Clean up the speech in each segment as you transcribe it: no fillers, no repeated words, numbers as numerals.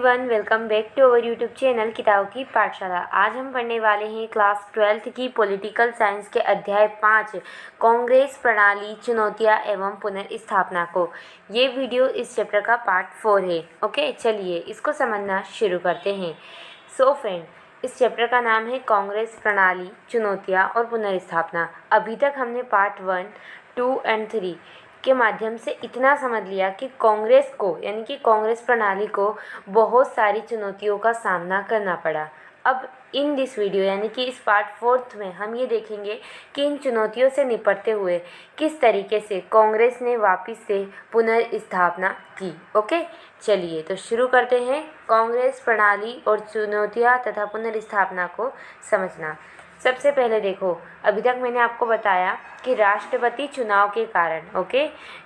Everyone, welcome back to our YouTube channel किताबों की पाठशाला। आज हम पढ़ने वाले हैं क्लास 12th की पॉलिटिकल साइंस के अध्याय 5 कांग्रेस प्रणाली, चुनौतियां एवं पुनर्स्थापना को। ये वीडियो इस चैप्टर का पार्ट 4 है। ओके, चलिए इसको समझना शुरू करते हैं। सो फ्रेंड, इस चैप्टर का नाम है कांग्रेस प्रणाली, चुनौतियां और पुनर्स्थापना। अभी तक हमने पार्ट 1, 2 एंड 3 के माध्यम से इतना समझ लिया कि कांग्रेस को यानी कि कांग्रेस प्रणाली को बहुत सारी चुनौतियों का सामना करना पड़ा। अब इन दिस वीडियो यानी कि इस पार्ट 4 में हम ये देखेंगे कि इन चुनौतियों से निपटते हुए किस तरीके से कांग्रेस ने वापस से पुनर्स्थापना की। ओके, चलिए तो शुरू करते हैं कांग्रेस प्रणाली और चुनौतियां तथा पुनर्स्थापना को समझना। सबसे पहले देखो, अभी तक मैंने आपको बताया कि राष्ट्रपति चुनाव के कारण, ओके,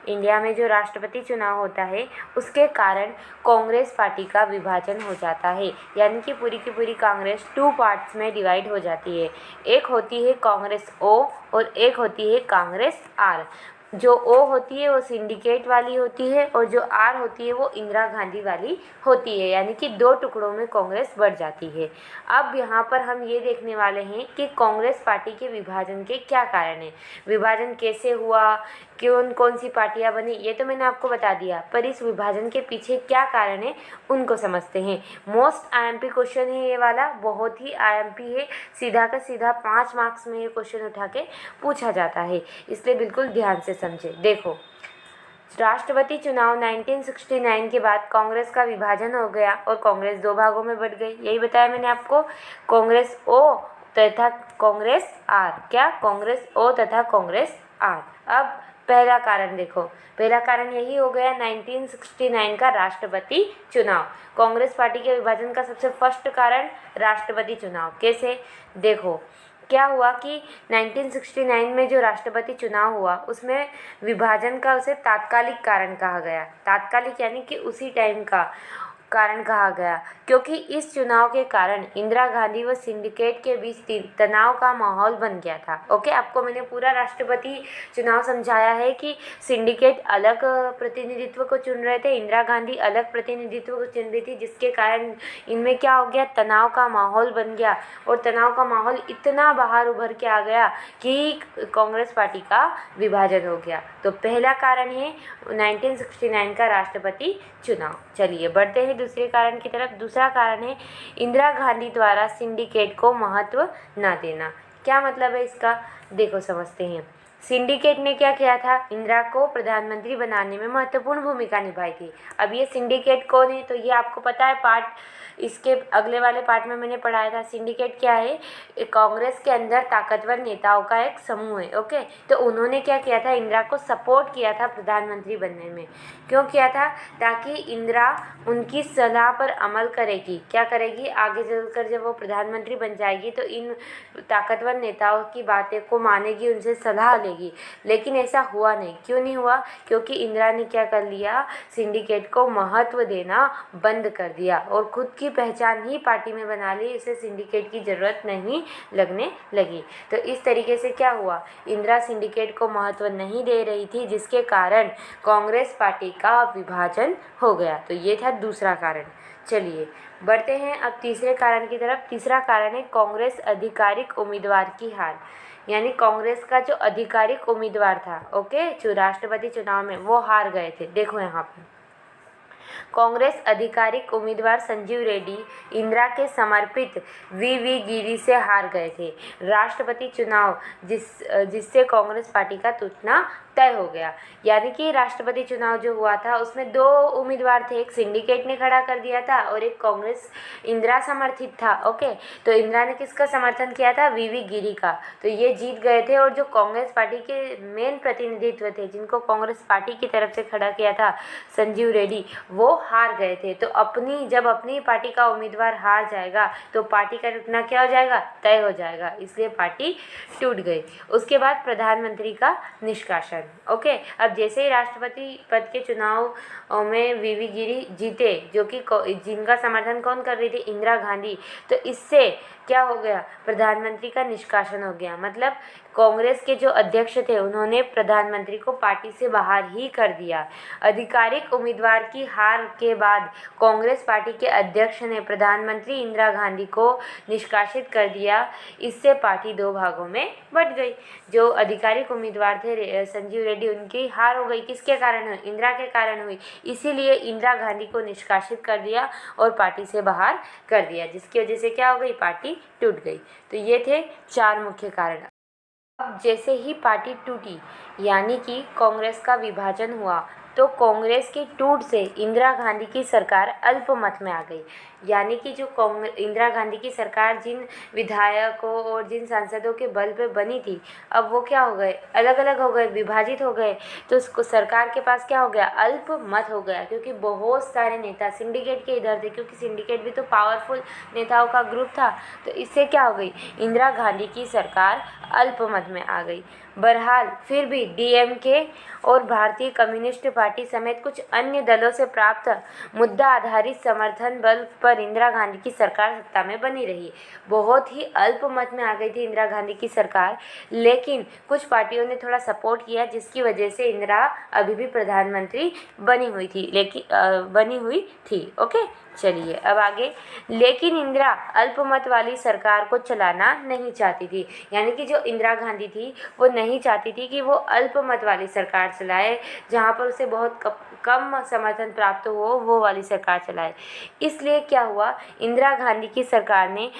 इंडिया में जो राष्ट्रपति चुनाव होता है उसके कारण कांग्रेस पार्टी का विभाजन हो जाता है, यानी कि पूरी की पूरी कांग्रेस 2 पार्ट्स में डिवाइड हो जाती है। एक होती है कांग्रेस ओ और एक होती है कांग्रेस आर। जो ओ होती है वो सिंडिकेट वाली होती है और जो आर होती है वो इंदिरा गांधी वाली होती है, यानी कि 2 टुकड़ों में कांग्रेस बढ़ जाती है। अब यहाँ पर हम ये देखने वाले हैं कि कांग्रेस पार्टी के विभाजन के क्या कारण हैं, विभाजन कैसे हुआ, कौन कौन सी पार्टियां बनी, ये तो मैंने आपको बता दिया, पर इस विभाजन के पीछे क्या कारण है उनको समझते हैं। मोस्ट आईएमपी क्वेश्चन है ये वाला, बहुत ही आईएमपी है, सीधा का सीधा 5 मार्क्स में ये क्वेश्चन उठा के पूछा जाता है, इसलिए बिल्कुल ध्यान से समझे। देखो, राष्ट्रपति चुनाव 1969 के बाद कांग्रेस का विभाजन हो गया और कांग्रेस 2 भागों में बढ़ गई। यही बताया मैंने आपको, कांग्रेस ओ तथा कांग्रेस आर। क्या? कांग्रेस ओ तथा कांग्रेस आर। अब पहला कारण देखो, पहला कारण यही हो गया 1969 का राष्ट्रपति चुनाव। कांग्रेस पार्टी के विभाजन का सबसे फर्स्ट कारण राष्ट्रपति चुनाव। कैसे? देखो, क्या हुआ कि 1969 में जो राष्ट्रपति चुनाव हुआ उसमें विभाजन का उसे तात्कालिक कारण कहा गया। तात्कालिक यानी कि उसी टाइम का कारण कहा गया, क्योंकि इस चुनाव के कारण इंदिरा गांधी व सिंडिकेट के बीच तनाव का माहौल बन गया था। ओके, आपको मैंने पूरा राष्ट्रपति चुनाव समझाया है कि सिंडिकेट अलग प्रतिनिधित्व को चुन रहे थे, इंदिरा गांधी अलग प्रतिनिधित्व को चुन रही थी, जिसके कारण इनमें क्या हो गया, तनाव का माहौल बन गया और तनाव का माहौल इतना बाहर उभर के आ गया कि कांग्रेस पार्टी का विभाजन हो गया। तो पहला कारण है 1969 का राष्ट्रपति चुनाव। चलिए बढ़ते हैं दूसरे कारण की तरफ। दूसरा कारण है इंदिरा गांधी द्वारा सिंडिकेट को महत्व न देना। क्या मतलब है इसका? देखो समझते हैं। सिंडिकेट ने क्या किया था, इंदिरा को प्रधानमंत्री बनाने में महत्वपूर्ण भूमिका निभाई थी। अब ये सिंडिकेट कौन है, तो ये आपको पता है, पार्ट इसके अगले वाले पार्ट में मैंने पढ़ाया था। सिंडिकेट क्या है? कांग्रेस के अंदर ताकतवर नेताओं का एक समूह है। ओके, तो उन्होंने क्या किया था, इंदिरा को सपोर्ट किया था प्रधानमंत्री बनने में। क्यों किया था? ताकि इंदिरा उनकी सलाह पर अमल करेगी। क्या करेगी? आगे चलकर जब वो प्रधानमंत्री बन जाएगी तो इन ताकतवर नेताओं की बातें को मानेगी, उनसे सलाह लेगी। लेकिन ऐसा हुआ नहीं। क्यों नहीं हुआ? क्योंकि इंदिरा ने क्या कर लिया, सिंडिकेट को महत्व देना बंद कर दिया और खुद की पहचान ही पार्टी में बना ली। इसे सिंडिकेट की ज़रूरत नहीं लगने लगी। तो इस तरीके से क्या हुआ, इंदिरा सिंडिकेट को महत्व नहीं दे रही थी, जिसके कारण कांग्रेस पार्टी का विभाजन हो गया। तो ये था दूसरा कारण। चलिए बढ़ते हैं अब तीसरे कारण की तरफ। तीसरा कारण है कांग्रेस आधिकारिक उम्मीदवार की हार, यानी कांग्रेस का जो आधिकारिक उम्मीदवार था, ओके, जो राष्ट्रपति चुनाव में, वो हार गए थे। देखो यहाँ पर कांग्रेस आधिकारिक उम्मीदवार संजीव रेड्डी इंदिरा के समर्पित वी गिरी से हार गए थे। राष्ट्रपति चुनाव जिससे कांग्रेस पार्टी का टूटना तय हो गया। यानी कि राष्ट्रपति चुनाव जो हुआ था उसमें 2 उम्मीदवार थे, एक सिंडिकेट ने खड़ा कर दिया था और एक कांग्रेस इंदिरा समर्थित था। ओके, तो इंदिरा ने किसका समर्थन किया था? वी गिरी का। तो ये जीत गए थे और जो कांग्रेस पार्टी के मेन प्रतिनिधित्व थे, जिनको कांग्रेस पार्टी की तरफ से खड़ा किया था संजीव रेड्डी, वो हार गए थे। तो जब अपनी पार्टी का उम्मीदवार हार जाएगा तो पार्टी का टूटना क्या हो जाएगा? तय हो जाएगा। इसलिए पार्टी टूट गई। उसके बाद प्रधानमंत्री का निष्कासन। ओके, अब जैसे ही राष्ट्रपति पद के चुनाव में वी गिरी जीते, जो कि जिनका समर्थन कौन कर रही थी? इंदिरा गांधी। तो इससे क्या हो गया, प्रधानमंत्री का निष्कासन हो गया। मतलब कांग्रेस के जो अध्यक्ष थे उन्होंने प्रधानमंत्री को पार्टी से बाहर ही कर दिया। आधिकारिक उम्मीदवार की हार के बाद कांग्रेस पार्टी के अध्यक्ष ने प्रधानमंत्री इंदिरा गांधी को निष्कासित कर दिया। इससे पार्टी दो भागों में बट गई। जो आधिकारिक उम्मीदवार थे संजीव रेड्डी, उनकी हार हो गई। किसके कारण हुई? इंदिरा के कारण हुई। इसीलिए इंदिरा गांधी को निष्कासित कर दिया और पार्टी से बाहर कर दिया, जिसकी वजह से क्या हो गई, पार्टी टूट गई। तो ये थे 4 मुख्य कारण। अब जैसे ही पार्टी टूटी यानी कि कांग्रेस का विभाजन हुआ, तो कांग्रेस के टूट से इंदिरा गांधी की सरकार अल्पमत में आ गई। यानी कि जो इंदिरा गांधी की सरकार जिन विधायकों और जिन सांसदों के बल पे बनी थी, अब वो क्या हो गए, अलग अलग हो गए, विभाजित हो गए। तो उसको सरकार के पास क्या हो गया, अल्पमत हो गया, क्योंकि बहुत सारे नेता सिंडिकेट के इधर थे, क्योंकि सिंडिकेट भी तो पावरफुल नेताओं का ग्रुप था। तो इससे क्या हो गई, इंदिरा गांधी की सरकार अल्पमत में आ गई। बहरहाल फिर भी डीएमके और भारतीय कम्युनिस्ट पार्टी समेत कुछ अन्य दलों से प्राप्त मुद्दा आधारित समर्थन बल पर इंदिरा गांधी की सरकार सत्ता में बनी रही। बहुत ही अल्पमत में आ गई थी इंदिरा गांधी की सरकार, लेकिन कुछ पार्टियों ने थोड़ा सपोर्ट किया, जिसकी वजह से इंदिरा अभी भी प्रधानमंत्री बनी हुई थी। ओके, चलिए अब आगे। लेकिन इंदिरा अल्पमत वाली सरकार को चलाना नहीं चाहती थी। यानी कि जो इंदिरा गांधी थी वो नहीं चाहती थी कि वो अल्पमत वाली सरकार चलाए, जहाँ पर उसे बहुत कम समर्थन प्राप्त हो वो वाली सरकार चलाए। इसलिए क्या हुआ, इंदिरा गांधी की सरकार ने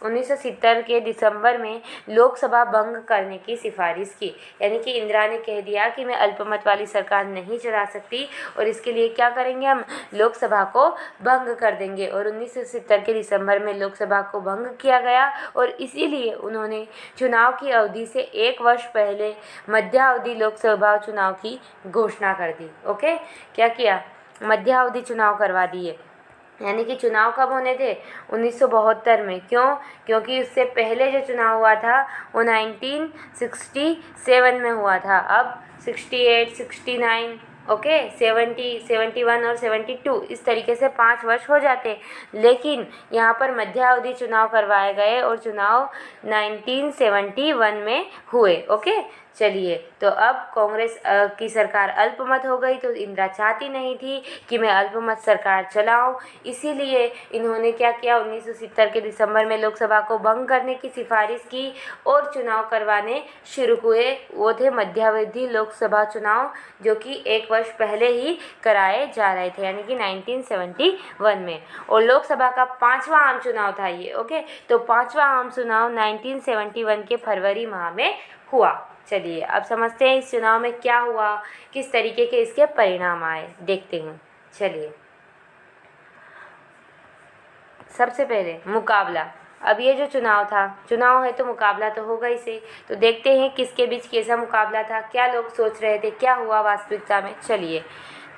1970 के दिसंबर में लोकसभा भंग करने की सिफारिश की। यानी कि इंदिरा ने कह दिया कि मैं अल्पमत वाली सरकार नहीं चला सकती और इसके लिए क्या करेंगे, हम लोकसभा को भंग कर देंगे। और 1970 के दिसंबर में लोकसभा को भंग किया गया और इसीलिए उन्होंने चुनाव की अवधि से 1 वर्ष पहले मध्यावधि लोकसभा चुनाव की घोषणा कर दी। ओके, क्या किया, मध्यावधि चुनाव करवा दिए। यानी कि चुनाव कब होने थे, 1972 में। क्यों? क्योंकि उससे पहले जो चुनाव हुआ था वो 1967 में हुआ था। अब 68, 69, ओके, 70, 71 और 72 इस तरीके से 5 वर्ष हो जाते। लेकिन यहाँ पर मध्यावधि चुनाव करवाए गए और चुनाव 1971 में हुए। ओके, चलिए, तो अब कांग्रेस की सरकार अल्पमत हो गई, तो इंदिरा चाहती नहीं थी कि मैं अल्पमत सरकार चलाऊं। इसीलिए इन्होंने क्या किया, 1970 के दिसंबर में लोकसभा को भंग करने की सिफारिश की और चुनाव करवाने शुरू हुए। वो थे मध्यावधि लोकसभा चुनाव, जो कि 1 वर्ष पहले ही कराए जा रहे थे, यानी कि 1971 में। और लोकसभा का 5वां आम चुनाव था ये। ओके, तो 5वां आम चुनाव 1971 के फरवरी माह में हुआ। चलिए अब समझते हैं इस चुनाव में क्या हुआ, किस तरीके के इसके परिणाम आए, देखते हैं। चलिए, सबसे पहले मुकाबला। अब ये जो चुनाव है तो मुकाबला तो होगा ही से। तो देखते हैं किसके बीच कैसा मुकाबला था, क्या लोग सोच रहे थे, क्या हुआ वास्तविकता में। चलिए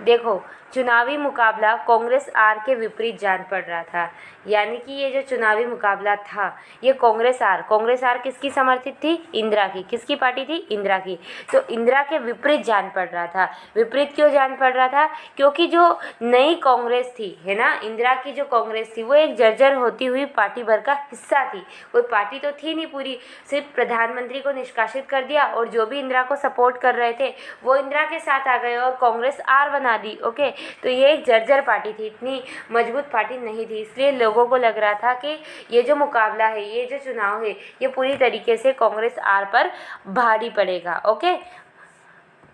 देखो, चुनावी मुकाबला कांग्रेस आर के विपरीत जान पड़ रहा था। यानी कि ये जो चुनावी मुकाबला था ये कांग्रेस आर किसकी समर्थित थी, इंदिरा की। किसकी पार्टी थी, इंदिरा की। तो इंदिरा के विपरीत जान पड़ रहा था। विपरीत क्यों जान पड़ रहा था, क्योंकि जो नई कांग्रेस थी, है ना, इंदिरा की जो कांग्रेस थी वो एक जर्जर होती हुई पार्टी भर का हिस्सा थी। कोई पार्टी तो थी नहीं पूरी, सिर्फ प्रधानमंत्री को निष्कासित कर दिया और जो भी इंदिरा को सपोर्ट कर रहे थे वो इंदिरा के साथ आ गए और कांग्रेस आर बना दी। ओके, तो ये एक जर्जर पार्टी थी, इतनी मजबूत पार्टी नहीं थी। इसलिए लोगों को लग रहा था कि ये जो मुकाबला है, ये जो चुनाव है, ये पूरी तरीके से कांग्रेस आर पर भारी पड़ेगा। ओके,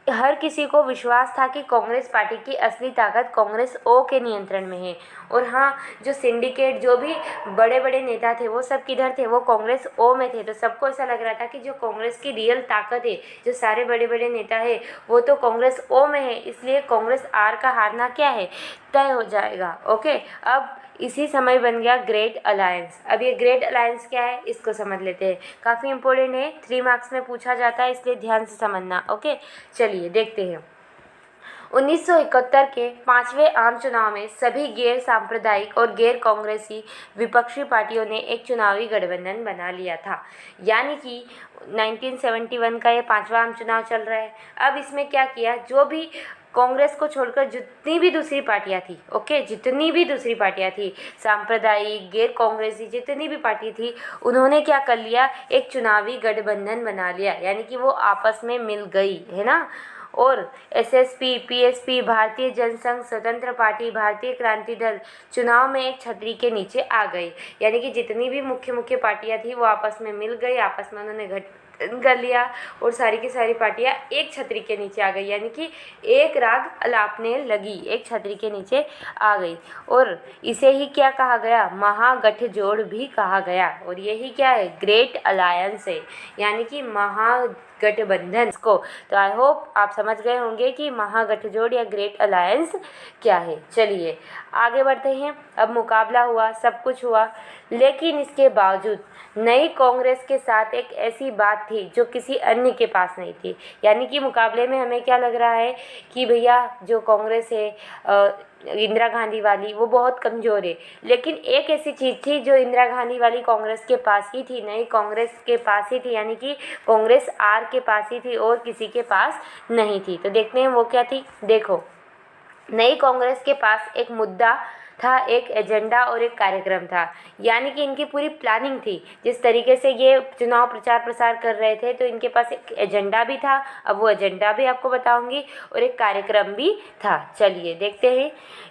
हर किसी को विश्वास था कि कांग्रेस पार्टी की असली ताकत कांग्रेस ओ के नियंत्रण में है। और हाँ, जो सिंडिकेट, जो भी बड़े बड़े नेता थे वो सब किधर थे, वो कांग्रेस ओ में थे। तो सबको ऐसा लग रहा था कि जो कांग्रेस की रियल ताकत है, जो सारे बड़े बड़े नेता है, वो तो कांग्रेस ओ में है। इसलिए कांग्रेस आर का हारना क्या है, तय हो जाएगा। ओके, अब इसी समय बन गया ग्रेट अलायंस। अब ये ग्रेट अलायंस क्या है इसको समझ लेते हैं, काफ़ी इंपॉर्टेंट है, 3 मार्क्स में पूछा जाता है, इसलिए ध्यान से समझना। ओके, चलिए देखते हैं। 1971 के 5वें आम चुनाव में सभी गैर सांप्रदायिक और गैर कांग्रेसी विपक्षी पार्टियों ने एक चुनावी गठबंधन बना लिया था। यानी कि 1971 का ये 5वां आम चुनाव चल रहा है। अब इसमें क्या किया, जो भी कांग्रेस को छोड़कर जितनी भी दूसरी पार्टियां थी, ओके, जितनी भी दूसरी पार्टियां थी, सांप्रदायिक, गैर कांग्रेसी, जितनी भी पार्टी थी, उन्होंने क्या कर लिया, एक चुनावी गठबंधन बना लिया, यानी कि वो आपस में मिल गई, है ना। और एसएसपी, पीएसपी, भारतीय जनसंघ, स्वतंत्र पार्टी, भारतीय क्रांति दल चुनाव में एक छतरी के नीचे आ गई, यानी कि जितनी भी मुख्य मुख्य पार्टियां थी वो आपस में मिल गई, आपस में उन्होंने गठबंधन कर लिया और सारी की सारी पार्टियां एक छतरी के नीचे आ गई, यानी कि एक राग अलापने लगी, एक छतरी के नीचे आ गई। और इसे ही क्या कहा गया, महागठजोड़ भी कहा गया। और यही क्या है, ग्रेट अलायंस है, यानी कि महागठबंधन को। तो आई होप आप समझ गए होंगे कि महागठजोड़ या ग्रेट अलायंस क्या है। चलिए आगे बढ़ते हैं। अब मुकाबला हुआ, सब कुछ हुआ, लेकिन इसके बावजूद नई कांग्रेस के साथ एक ऐसी बात थी जो किसी अन्य के पास नहीं थी, यानी कि मुकाबले में हमें क्या लग रहा है कि भैया जो कांग्रेस है इंदिरा गांधी वाली, वो बहुत कमज़ोर है, लेकिन एक ऐसी चीज़ थी जो इंदिरा गांधी वाली कांग्रेस के पास ही थी, नई कांग्रेस के पास ही थी, यानी कि कांग्रेस आर के पास ही थी और किसी के पास नहीं थी। तो देखते हैं वो क्या थी। देखो, नई कांग्रेस के पास एक मुद्दा था, एक एजेंडा और एक कार्यक्रम था, यानी कि इनकी पूरी प्लानिंग थी। जिस तरीके से ये चुनाव प्रचार प्रसार कर रहे थे तो इनके पास एक एजेंडा भी था, अब वो एजेंडा भी आपको बताऊंगी, और एक कार्यक्रम भी था। चलिए देखते हैं।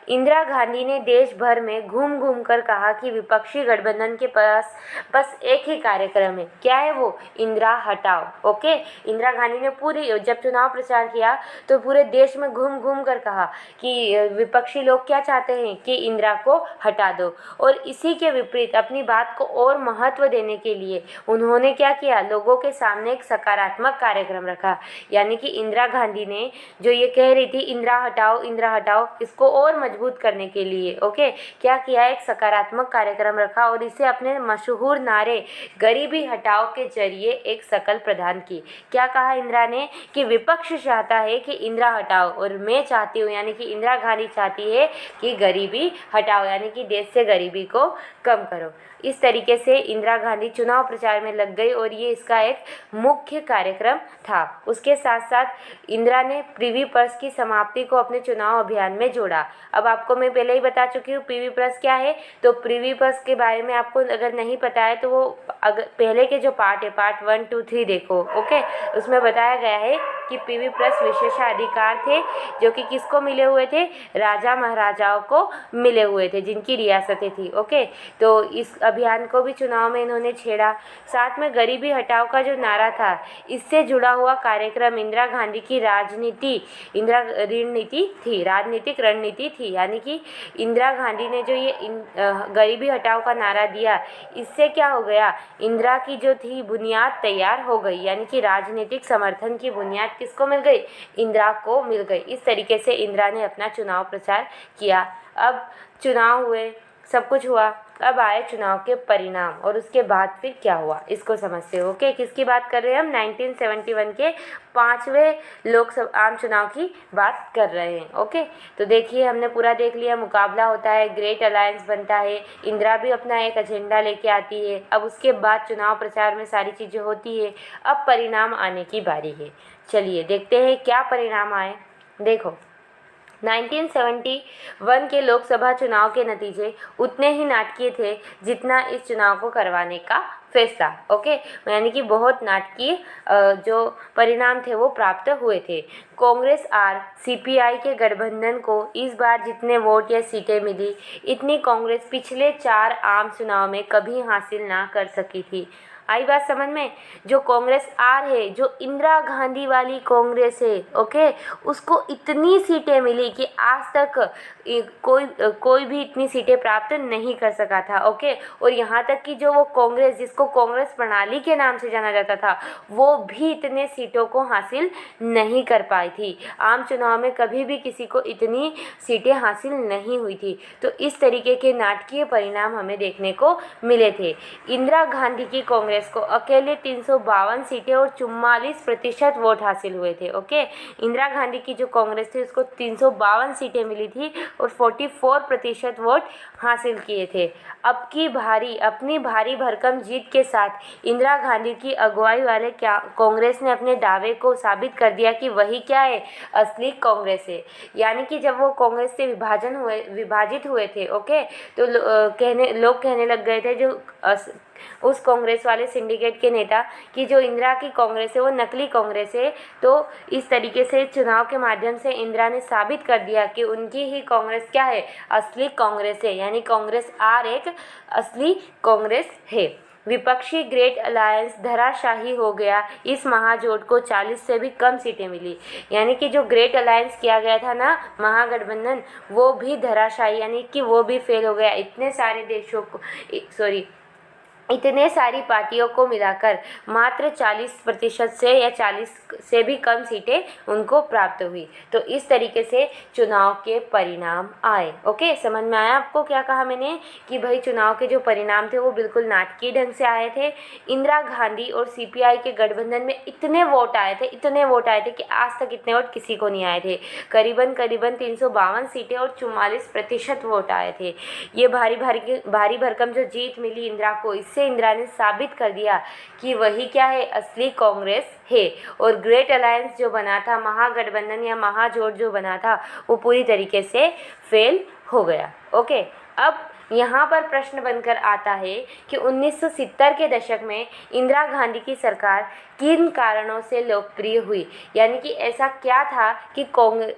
इंदिरा गांधी ने देश भर में घूम घूम कर कहा कि विपक्षी गठबंधन के पास बस एक ही कार्यक्रम है, क्या है वो, इंदिरा हटाओ। ओके, इंदिरा गांधी ने पूरी जब चुनाव प्रचार किया तो पूरे देश में घूम घूम कर कहा कि विपक्षी लोग क्या चाहते हैं कि इंदिरा को हटा दो। और इसी के विपरीत अपनी बात को और महत्व देने के लिए उन्होंने क्या किया, लोगों के सामने एक सकारात्मक कार्यक्रम रखा, यानी कि इंदिरा गांधी ने जो ये कह रही थी इंदिरा हटाओ, इसको और मजबूत करने के लिए ओके क्या किया, एक सकारात्मक कार्यक्रम रखा और इसे अपने मशहूर नारे गरीबी हटाओ के जरिए एक शकल प्रदान की। क्या कहा इंदिरा ने कि विपक्ष चाहता है कि इंदिरा हटाओ और मैं चाहती हूँ, यानी कि इंदिरा गांधी चाहती है कि गरीबी हटाओ, यानी कि देश से गरीबी को कम करो। इस तरीके से इंदिरा गांधी चुनाव प्रचार में लग गई और ये इसका एक मुख्य कार्यक्रम था। उसके साथ साथ इंदिरा ने प्रिवी पर्स की समाप्ति को अपने चुनाव अभियान में जोड़ा। अब आपको मैं पहले ही बता चुकी हूँ प्रिवी पर्स क्या है, तो प्रिवी पर्स के बारे में आपको अगर नहीं पता है तो वो अगर पहले के जो पार्ट है, पार्ट 1, 2, 3 देखो ओके, उसमें बताया गया है कि प्रिवी पर्स विशेषाधिकार थे जो कि किसको मिले हुए थे, राजा महाराजाओं को मिले हुए थे जिनकी रियासतें थी ओके। तो इस अभियान को भी चुनाव में इन्होंने छेड़ा। साथ में गरीबी हटाओ का जो नारा था, इससे जुड़ा हुआ कार्यक्रम इंदिरा गांधी की राजनीतिक रणनीति थी, यानी कि इंदिरा गांधी ने जो ये गरीबी हटाओ का नारा दिया, इससे क्या हो गया, इंदिरा की जो थी बुनियाद तैयार हो गई, यानी कि राजनीतिक समर्थन की बुनियाद किसको मिल गई, इंदिरा को मिल गई। इस तरीके से इंदिरा ने अपना चुनाव प्रचार किया। अब चुनाव हुए, सब कुछ हुआ, अब आए चुनाव के परिणाम और उसके बाद फिर क्या हुआ इसको समझते हो ओके। किसकी बात कर रहे हैं हम, 1971 के 5वें लोकसभा आम चुनाव की बात कर रहे हैं ओके। तो देखिए हमने पूरा देख लिया, मुकाबला होता है, ग्रेट अलायंस बनता है, इंदिरा भी अपना एक एजेंडा लेके आती है। अब उसके बाद चुनाव प्रचार में सारी चीज़ें होती है, अब परिणाम आने की बारी है। चलिए देखते हैं क्या परिणाम आए। देखो 1971 के लोकसभा चुनाव के नतीजे उतने ही नाटकीय थे जितना इस चुनाव को करवाने का फैसला ओके, यानी कि बहुत नाटकीय जो परिणाम थे वो प्राप्त हुए थे। कांग्रेस आर सीपीआई के गठबंधन को इस बार जितने वोट या सीटें मिली, इतनी कांग्रेस पिछले 4 आम चुनाव में कभी हासिल ना कर सकी थी। आई बात समझ में। जो कांग्रेस आर है, जो इंदिरा गांधी वाली कांग्रेस है ओके, उसको इतनी सीटें मिली कि आज तक कोई भी इतनी सीटें प्राप्त नहीं कर सका था ओके। और यहाँ तक कि जो वो कांग्रेस, जिसको कांग्रेस प्रणाली के नाम से जाना जाता था, वो भी इतने सीटों को हासिल नहीं कर पाई थी। आम चुनाव में कभी भी किसी को इतनी सीटें हासिल नहीं हुई थी। तो इस तरीके के नाटकीय परिणाम हमें देखने को मिले थे। इंदिरा गांधी की कांग्रेस कांग्रेस को अकेले 352 सीटें और 44% वोट हासिल हुए थे। ओके, इंदिरा गांधी की जो कांग्रेस थी उसको 352 सीटें मिली थी और 44% वोट हासिल किए थे। अपनी भारी भरकम जीत के साथ इंदिरा गांधी की अगुवाई वाले कांग्रेस ने अपने दावे को साबित कर दिया कि वही क्या है, असली कांग्रेस है। यानी कि जब वो कांग्रेस से विभाजित हुए थे, ओके, तो लोग कहने लग गए थे उस कांग्रेस वाले सिंडिकेट के नेता कि जो इंदिरा की कांग्रेस है वो नकली कांग्रेस है। तो इस तरीके से चुनाव के माध्यम से इंदिरा ने साबित कर दिया कि उनकी ही कांग्रेस क्या है, असली कांग्रेस है, यानी कांग्रेस आर एक असली कांग्रेस है। विपक्षी ग्रेट अलायंस धराशाही हो गया। इस महाजोट को 40 से भी कम सीटें मिली। यानी कि जो ग्रेट अलायंस किया गया था ना, महागठबंधन, वो भी धराशाही यानी कि वो भी फेल हो गया। इतने सारी पार्टियों को मिलाकर मात्र 40% से या 40 से भी कम सीटें उनको प्राप्त हुई। तो इस तरीके से चुनाव के परिणाम आए। ओके, समझ में आया आपको क्या कहा मैंने कि भाई चुनाव के जो परिणाम थे वो बिल्कुल नाटकीय ढंग से आए थे। इंदिरा गांधी और सीपीआई के गठबंधन में इतने वोट आए थे कि आज तक इतने वोट किसी को नहीं आए थे। करीबन 352 सीटें और 44% वोट आए थे। ये भारी भरकम जो जीत मिली इंदिरा को, इससे इंदिरा ने साबित कर दिया कि वही क्या है, असली कांग्रेस है। और ग्रेट अलायंस जो बना था, महागठबंधन या महाजोट जो बना था, वो पूरी तरीके से फेल हो गया। ओके, अब यहाँ पर प्रश्न बनकर आता है कि 1970 के दशक में इंदिरा गांधी की सरकार किन कारणों से लोकप्रिय हुई। यानी कि ऐसा क्या था कि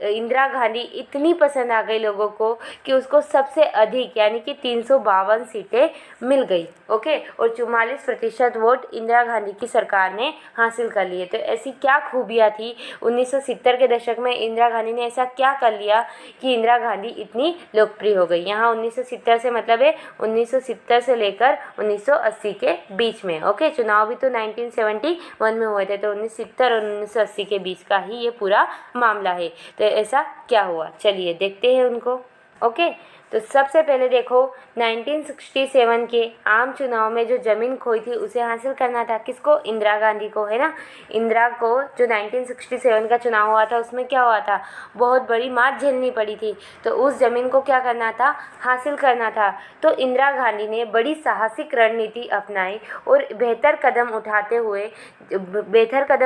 इंदिरा गांधी इतनी पसंद आ गई लोगों को कि उसको सबसे अधिक यानी कि 352 सीटें मिल गई। ओके, और 44% वोट इंदिरा गांधी की सरकार ने हासिल कर लिए। तो ऐसी क्या खूबियाँ थी 1970 के दशक में, इंदिरा गांधी ने ऐसा क्या कर लिया कि इंदिरा गांधी इतनी लोकप्रिय हो गई। यहाँ 1970 से मतलब है 1970 से लेकर 1980 के बीच में। ओके, चुनाव भी तो 1971 में हुए थे, तो 1970 और 1980 के बीच का ही ये पूरा मामला है। तो ऐसा क्या हुआ, चलिए देखते हैं उनको। ओके, तो सबसे पहले देखो 1967 के आम चुनाव में जो ज़मीन खोई थी उसे हासिल करना था। किसको? इंदिरा गांधी को, है ना। इंदिरा को जो 1967 का चुनाव हुआ था उसमें क्या हुआ था, बहुत बड़ी मात झेलनी पड़ी थी। तो उस ज़मीन को क्या करना था, हासिल करना था। तो इंदिरा गांधी ने बड़ी साहसिक रणनीति अपनाई और बेहतर कदम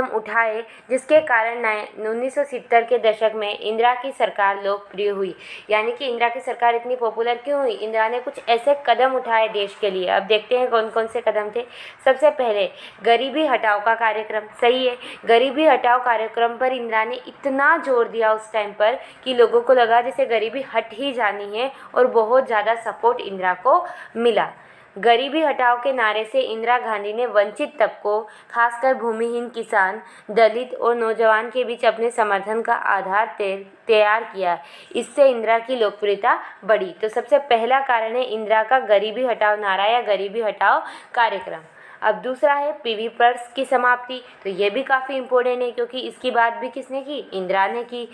उठाए, जिसके कारण 1970 के दशक में इंदिरा की सरकार लोकप्रिय हुई। यानी कि इंदिरा की सरकार इतनी पॉपुलर क्यों हुई? इंदिरा ने कुछ ऐसे कदम उठाए देश के लिए। अब देखते हैं कौन कौन से कदम थे। सबसे पहले गरीबी हटाओ का कार्यक्रम। सही है, गरीबी हटाओ कार्यक्रम पर इंदिरा ने इतना जोर दिया उस टाइम पर कि लोगों को लगा जैसे गरीबी हट ही जानी है, और बहुत ज़्यादा सपोर्ट इंदिरा को मिला। गरीबी हटाओ के नारे से इंदिरा गांधी ने वंचित तबकों, खासकर भूमिहीन किसान, दलित और नौजवान के बीच अपने समर्थन का आधार तैयार किया। इससे इंदिरा की लोकप्रियता बढ़ी। तो सबसे पहला कारण है इंदिरा का गरीबी हटाओ नारा या गरीबी हटाओ कार्यक्रम। अब दूसरा है पीवी प्रेस की समाप्ति। तो ये भी काफ़ी इम्पोर्टेंट है क्योंकि इसकी बात भी किसने की? इंदिरा ने की।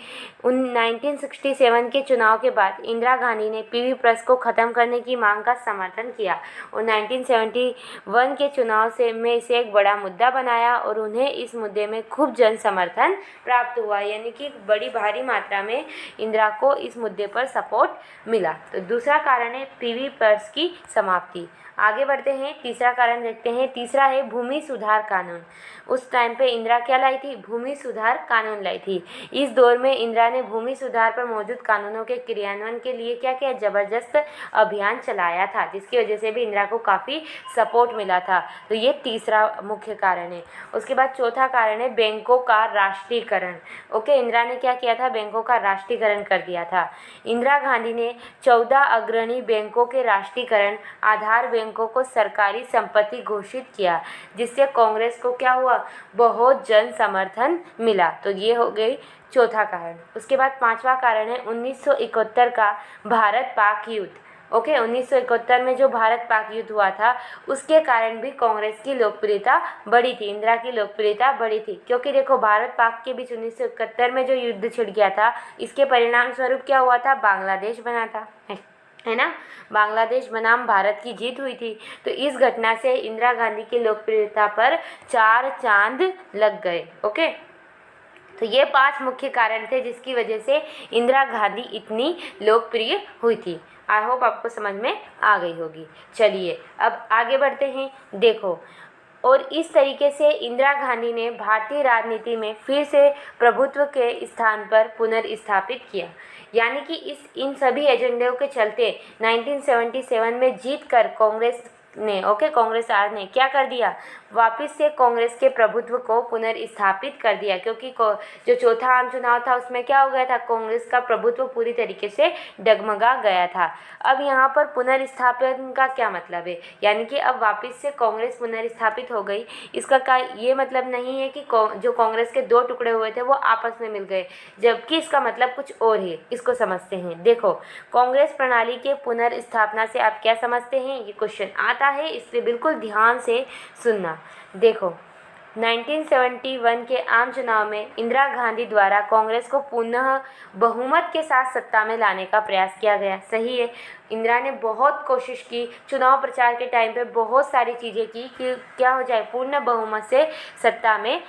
1967 के चुनाव के बाद इंदिरा गांधी ने पीवी प्रेस को ख़त्म करने की मांग का समर्थन किया और 1971 के चुनाव में इसे एक बड़ा मुद्दा बनाया और उन्हें इस मुद्दे में खूब जन समर्थन प्राप्त हुआ। यानी कि बड़ी भारी मात्रा में इंदिरा को इस मुद्दे पर सपोर्ट मिला। तो दूसरा कारण है पीवी प्रेस की समाप्ति। आगे बढ़ते हैं, तीसरा कारण देखते हैं। तीसरा है भूमि सुधार कानून। उस टाइम पे इंदिरा क्या लाई थी? भूमि सुधार कानून लाई थी। इस दौर में इंदिरा ने भूमि सुधार पर मौजूद कानूनों के क्रियान्वयन के लिए क्या किया? जबरदस्त अभियान चलाया था, जिसकी वजह से भी इंदिरा को काफ़ी सपोर्ट मिला था। तो ये तीसरा मुख्य कारण है। उसके बाद चौथा कारण है बैंकों का राष्ट्रीयकरण। ओके, इंदिरा ने क्या किया था? बैंकों का राष्ट्रीयकरण कर दिया था। इंदिरा गांधी ने 14 अग्रणी बैंकों के राष्ट्रीयकरण, आधार बैंकों को सरकारी संपत्ति घोषित किया, जिससे कांग्रेस को क्या हुआ? बहुत जन समर्थन मिला। तो ये हो गई चौथा कारण। उसके बाद पांचवा कारण है 1971 का भारत पाक युद्ध। ओके, 1971 में जो भारत पाक युद्ध हुआ था उसके कारण भी कांग्रेस की लोकप्रियता बढ़ी थी, इंदिरा की लोकप्रियता बढ़ी थी। क्योंकि देखो भारत पाक के बीच 1971 में जो युद्ध छिड़ गया था, इसके परिणाम स्वरूप क्या हुआ था? बांग्लादेश बना था। है ना, बांग्लादेश बनाम भारत की जीत हुई थी। तो इस घटना से इंदिरा गांधी की लोकप्रियता पर 4 चांद लग गए। ओके, तो ये 5 मुख्य कारण थे जिसकी वजह से इंदिरा गांधी इतनी लोकप्रिय हुई थी। आई होप आपको समझ में आ गई होगी। चलिए अब आगे बढ़ते हैं। देखो, और इस तरीके से इंदिरा गांधी ने भारतीय राजनीति में फिर से प्रभुत्व के स्थान पर पुनर्स्थापित किया। यानी कि इन सभी एजेंडों के चलते 1977 में जीतकर कांग्रेस आर ने क्या कर दिया, वापस से कांग्रेस के प्रभुत्व को पुनर्स्थापित कर दिया। क्योंकि जो चौथा आम चुनाव था उसमें क्या हो गया था, कांग्रेस का प्रभुत्व पूरी तरीके से डगमगा गया था। अब यहाँ पर पुनर्स्थापन का क्या मतलब है, यानी कि अब वापस से कांग्रेस पुनर्स्थापित हो गई। इसका ये मतलब नहीं है कि जो कांग्रेस के 2 टुकड़े हुए थे वो आपस में मिल गए, जबकि इसका मतलब कुछ और है। इसको समझते हैं। देखो, कांग्रेस प्रणाली के पुनर्स्थापना से आप क्या समझते हैं, ये क्वेश्चन आता है, इसलिए बिल्कुल ध्यान से सुनना। देखो, 1971 के आम चुनाव में इंदिरा गांधी द्वारा कांग्रेस को पुनः बहुमत के साथ सत्ता में लाने का प्रयास किया गया। सही है, इंदिरा ने बहुत कोशिश की, चुनाव प्रचार के टाइम पे बहुत सारी चीज़ें की कि क्या हो जाए, पूर्ण बहुमत से सत्ता में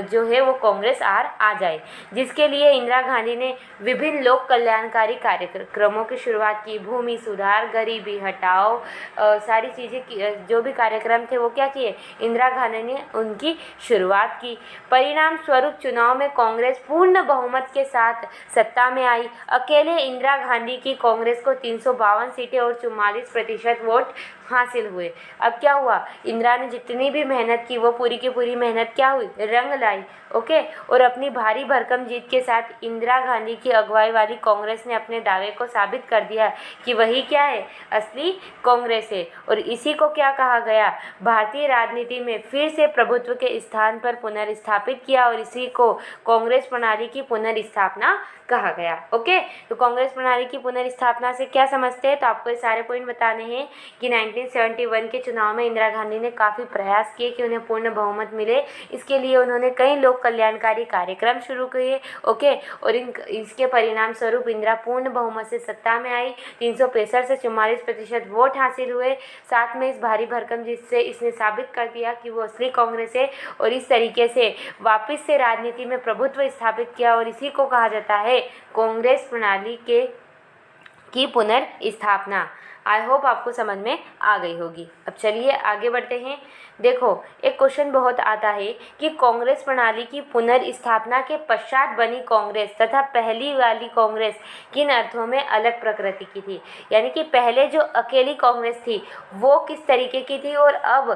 जो है वो कांग्रेस आ जाए। जिसके लिए इंदिरा गांधी ने विभिन्न लोक कल्याणकारी कार्यक्रमों की शुरुआत की। भूमि सुधार, गरीबी हटाओ, सारी चीज़ें जो भी कार्यक्रम थे वो क्या किए, इंदिरा गांधी ने उनकी शुरुआत की। परिणाम स्वरूप चुनाव में कांग्रेस पूर्ण बहुमत के साथ सत्ता में आई। अकेले इंदिरा गांधी की कांग्रेस को 352 सीटें और 44% वोट हासिल हुए। अब क्या हुआ, इंदिरा ने जितनी भी मेहनत की वो पूरी की पूरी मेहनत क्या हुई, रंग लाई। ओके, और अपनी भारी भरकम जीत के साथ इंदिरा गांधी की अगुवाई वाली कांग्रेस ने अपने दावे को साबित कर दिया कि वही क्या है, असली कांग्रेस है। और इसी को क्या कहा गया, भारतीय राजनीति में फिर से प्रभुत्व के स्थान पर पुनर्स्थापित किया, और इसी को कांग्रेस प्रणाली की पुनर्स्थापना कहा गया। ओके, तो कांग्रेस प्रणाली की पुनर्स्थापना से क्या समझते हैं, तो आपको ये सारे पॉइंट बताने हैं कि 1971 के चुनाव में इंदिरा गांधी ने काफ़ी प्रयास किए कि उन्हें पूर्ण बहुमत मिले। इसके लिए उन्होंने कई लोक कल्याणकारी कार्यक्रम शुरू किए। ओके, और इसके परिणाम स्वरूप इंदिरा पूर्ण बहुमत से सत्ता में आई। 365 से 44% वोट हासिल हुए। साथ में इस भारी भरकम जीत से इसने साबित कर दिया कि वो असली कांग्रेस है, और इस तरीके से वापस से राजनीति में प्रभुत्व स्थापित किया, और इसी को कहा जाता है कांग्रेस प्रणाली की पुनर्स्थापना। आई होप आपको समझ में आ गई होगी। अब चलिए आगे बढ़ते हैं। देखो, एक क्वेश्चन बहुत आता है कि कांग्रेस प्रणाली की पुनर्स्थापना के पश्चात बनी कांग्रेस तथा पहली वाली कांग्रेस किन अर्थों में अलग प्रकृति की थी। यानी कि पहले जो अकेली कांग्रेस थी वो किस तरीके की थी, और अब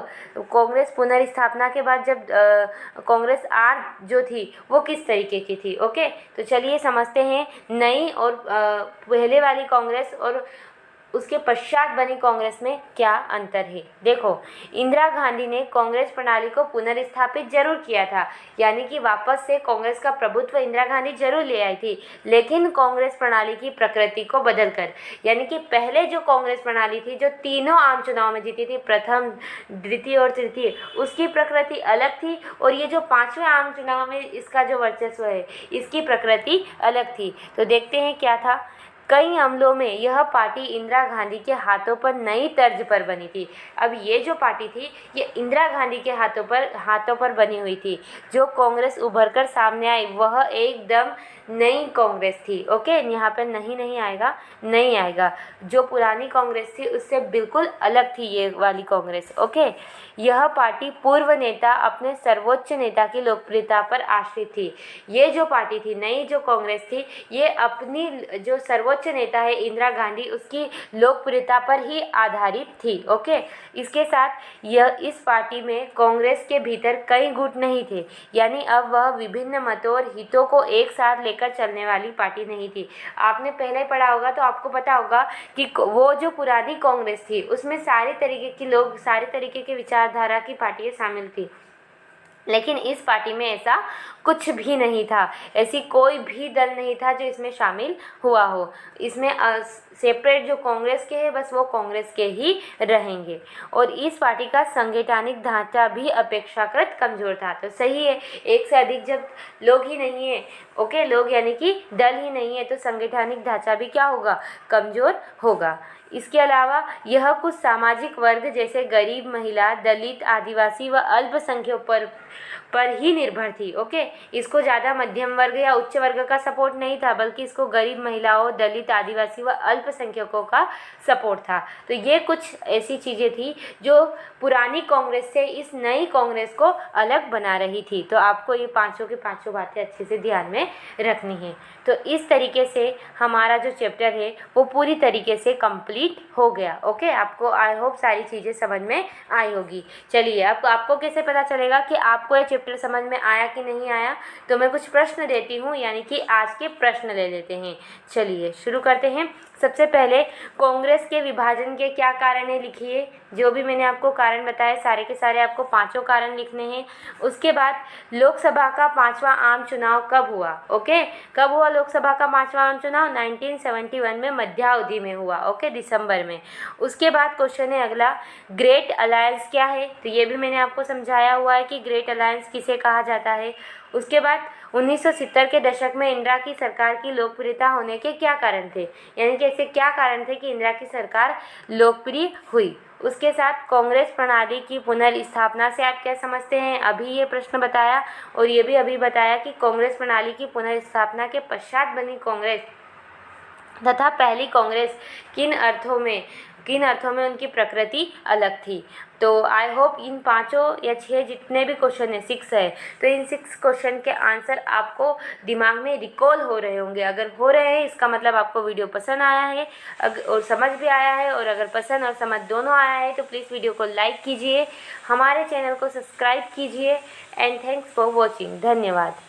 कांग्रेस पुनर्स्थापना के बाद जब कांग्रेस आर जो थी वो किस तरीके की थी। ओके, तो चलिए समझते हैं नई और पहले वाली कांग्रेस और उसके पश्चात बनी कांग्रेस में क्या अंतर है। देखो, इंदिरा गांधी ने कांग्रेस प्रणाली को पुनर्स्थापित जरूर किया था, यानी कि वापस से कांग्रेस का प्रभुत्व इंदिरा गांधी जरूर ले आई थी, लेकिन कांग्रेस प्रणाली की प्रकृति को बदलकर। यानी कि पहले जो कांग्रेस प्रणाली थी जो तीनों आम चुनाव में जीती थी, प्रथम, द्वितीय और तृतीय, उसकी प्रकृति अलग थी, और ये जो 5वें आम चुनाव में इसका जो वर्चस्व है इसकी प्रकृति अलग थी। तो देखते हैं क्या था। कई हमलों में यह पार्टी इंदिरा गांधी के हाथों पर नई तर्ज पर बनी थी। अब ये जो पार्टी थी ये इंदिरा गांधी के हाथों पर बनी हुई थी। जो कांग्रेस उभर कर सामने आई वह एकदम नई कांग्रेस थी। ओके, यहाँ पर नहीं आएगा, नहीं आएगा। जो पुरानी कांग्रेस थी उससे बिल्कुल अलग थी ये वाली कांग्रेस। ओके, यह पार्टी पूर्व नेता अपने सर्वोच्च नेता की लोकप्रियता पर आश्रित थी। ये जो पार्टी थी, नई जो कांग्रेस थी, ये अपनी जो सर्वोच्च नेता है इंदिरा गांधी उसकी लोकप्रियता पर ही आधारित थी। ओके, इसके साथ इस पार्टी में कांग्रेस के भीतर कई गुट नहीं थे, यानी अब वह विभिन्न मतों और हितों को एक साथ लेकर चलने वाली पार्टी नहीं थी। आपने पहले पढ़ा होगा तो आपको पता होगा कि वो जो पुरानी कांग्रेस थी उसमें सारे तरीके के लोग, सारे तरीके के विचारधारा की पार्टियां शामिल थी, लेकिन इस पार्टी में ऐसा कुछ भी नहीं था। ऐसी कोई भी दल नहीं था जो इसमें शामिल हुआ हो। इसमें सेपरेट जो कांग्रेस के हैं बस वो कांग्रेस के ही रहेंगे। और इस पार्टी का संगठनिक ढांचा भी अपेक्षाकृत कमज़ोर था। तो सही है, एक से अधिक जब लोग ही नहीं है, ओके, लोग यानी कि दल ही नहीं है, तो संगठनिक ढांचा भी क्या होगा, कमज़ोर होगा। इसके अलावा यह कुछ सामाजिक वर्ग जैसे गरीब, महिला, दलित, आदिवासी व अल्पसंख्यकों पर ही निर्भर थी। ओके, इसको ज़्यादा मध्यम वर्ग या उच्च वर्ग का सपोर्ट नहीं था, बल्कि इसको गरीब, महिलाओं, दलित, आदिवासी व अल्पसंख्यकों का सपोर्ट था। तो ये कुछ ऐसी चीज़ें थी जो पुरानी कांग्रेस से इस नई कांग्रेस को अलग बना रही थी। तो आपको ये पांचों की पांचों बातें अच्छे से ध्यान में रखनी है। तो इस तरीके से हमारा जो चैप्टर है वो पूरी तरीके से कंप्लीट हो गया। ओके, आपको आई होप सारी चीज़ें समझ में आई होगी। चलिए, अब आपको कैसे पता चलेगा कि आपको ये चैप्टर समझ में आया कि नहीं आया? तो मैं कुछ प्रश्न देती हूँ, यानी कि आज के प्रश्न ले लेते हैं। चलिए शुरू करते हैं। सबसे पहले, कांग्रेस के विभाजन के क्या कारण है लिखिए। जो भी मैंने आपको कारण बताए सारे के सारे आपको पांचों कारण लिखने हैं। उसके बाद, लोकसभा का 5वां आम चुनाव कब हुआ? ओके, कब हुआ लोकसभा का 5वां आम चुनाव? 1971 में मध्यावधि में हुआ। ओके, दिसंबर में। उसके बाद क्वेश्चन है अगला, ग्रेट अलायंस क्या है? तो ये भी मैंने आपको समझाया हुआ है कि ग्रेट अलायंस किसे कहा जाता है। उसके बाद 1970 के दशक में इंदिरा की सरकार की लोकप्रियता होने के क्या कारण थे, यानी कि ऐसे क्या कारण थे कि इंदिरा की सरकार लोकप्रिय हुई। उसके साथ, कांग्रेस प्रणाली की पुनर्स्थापना से आप क्या समझते हैं? अभी ये प्रश्न बताया और ये भी अभी बताया कि कांग्रेस प्रणाली की पुनर्स्थापना के पश्चात बनी कांग्रेस तथा पहली कांग्रेस किन अर्थों में उनकी प्रकृति अलग थी। तो आई होप इन पांचों या 6 जितने भी क्वेश्चन है, 6 है, तो इन 6 क्वेश्चन के आंसर आपको दिमाग में रिकॉल हो रहे होंगे। अगर हो रहे हैं इसका मतलब आपको वीडियो पसंद आया है और समझ भी आया है। और अगर पसंद और समझ दोनों आया है तो प्लीज़ वीडियो को लाइक कीजिए, हमारे चैनल को सब्सक्राइब कीजिए। And thanks for watching. धन्यवाद।